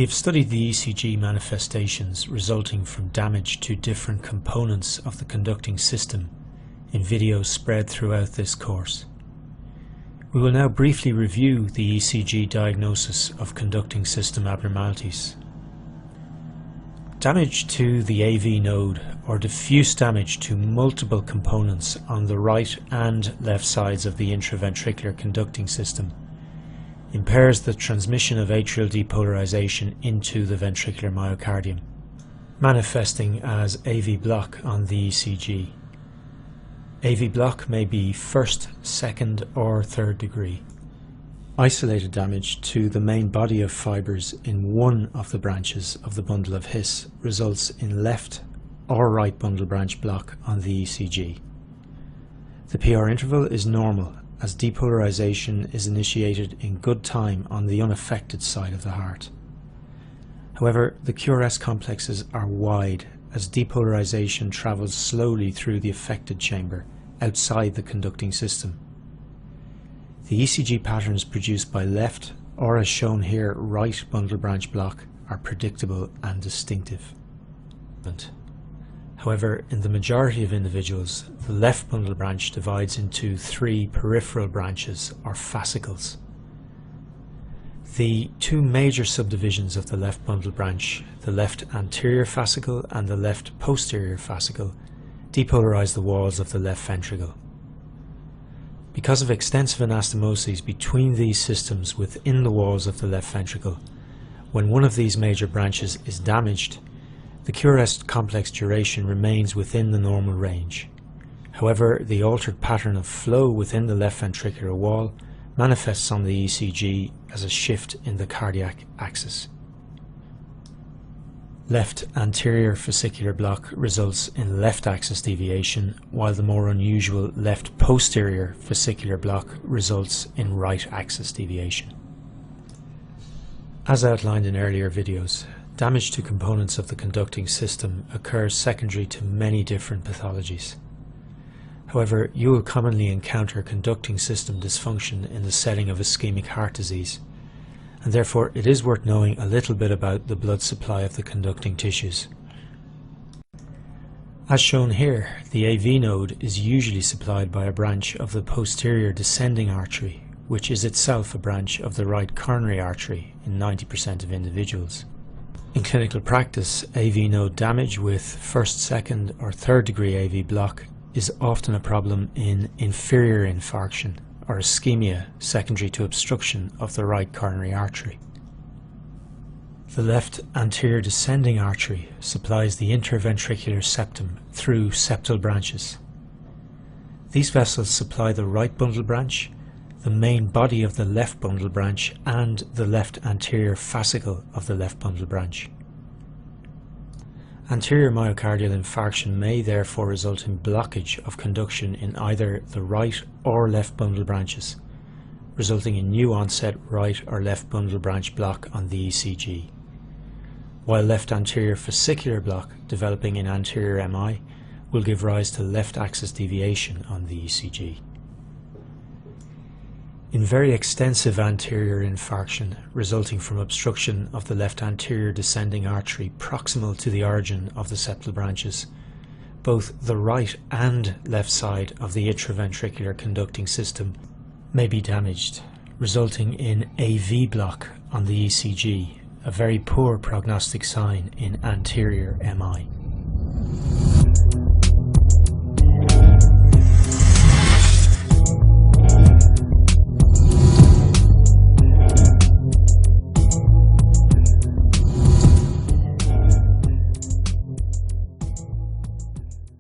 We have studied the ECG manifestations resulting from damage to different components of the conducting system in videos spread throughout this course. We will now briefly review the ECG diagnosis of conducting system abnormalities. Damage to the AV node or diffuse damage to multiple components on the right and left sides of the intraventricular conducting system impairs the transmission of atrial depolarization into the ventricular myocardium, manifesting as AV block on the ECG. AV block may be first, second or third degree. Isolated damage to the main body of fibres in one of the branches of the bundle of His results in left or right bundle branch block on the ECG. The PR interval is normal as depolarization is initiated in good time on the unaffected side of the heart. However, the QRS complexes are wide as depolarization travels slowly through the affected chamber outside the conducting system. The ECG patterns produced by left, or as shown here, right bundle branch block are predictable and distinctive. However, in the majority of individuals, the left bundle branch divides into three peripheral branches, or fascicles. The two major subdivisions of the left bundle branch, the left anterior fascicle and the left posterior fascicle, depolarize the walls of the left ventricle. Because of extensive anastomoses between these systems within the walls of the left ventricle, when one of these major branches is damaged, the QRS complex duration remains within the normal range. However, the altered pattern of flow within the left ventricular wall manifests on the ECG as a shift in the cardiac axis. Left anterior fascicular block results in left axis deviation, while the more unusual left posterior fascicular block results in right axis deviation. As outlined in earlier videos, damage to components of the conducting system occurs secondary to many different pathologies. However, you will commonly encounter conducting system dysfunction in the setting of ischemic heart disease, and therefore it is worth knowing a little bit about the blood supply of the conducting tissues. As shown here, the AV node is usually supplied by a branch of the posterior descending artery, which is itself a branch of the right coronary artery in 90% of individuals. In clinical practice, AV node damage with first, second or third degree AV block is often a problem in inferior infarction or ischemia secondary to obstruction of the right coronary artery. The left anterior descending artery supplies the interventricular septum through septal branches. These vessels supply the right bundle branch, the main body of the left bundle branch and the left anterior fascicle of the left bundle branch. Anterior myocardial infarction may therefore result in blockage of conduction in either the right or left bundle branches, resulting in new onset right or left bundle branch block on the ECG, while left anterior fascicular block developing in anterior MI will give rise to left axis deviation on the ECG. In very extensive anterior infarction resulting from obstruction of the left anterior descending artery proximal to the origin of the septal branches, both the right and left side of the intraventricular conducting system may be damaged, resulting in AV block on the ECG, a very poor prognostic sign in anterior MI.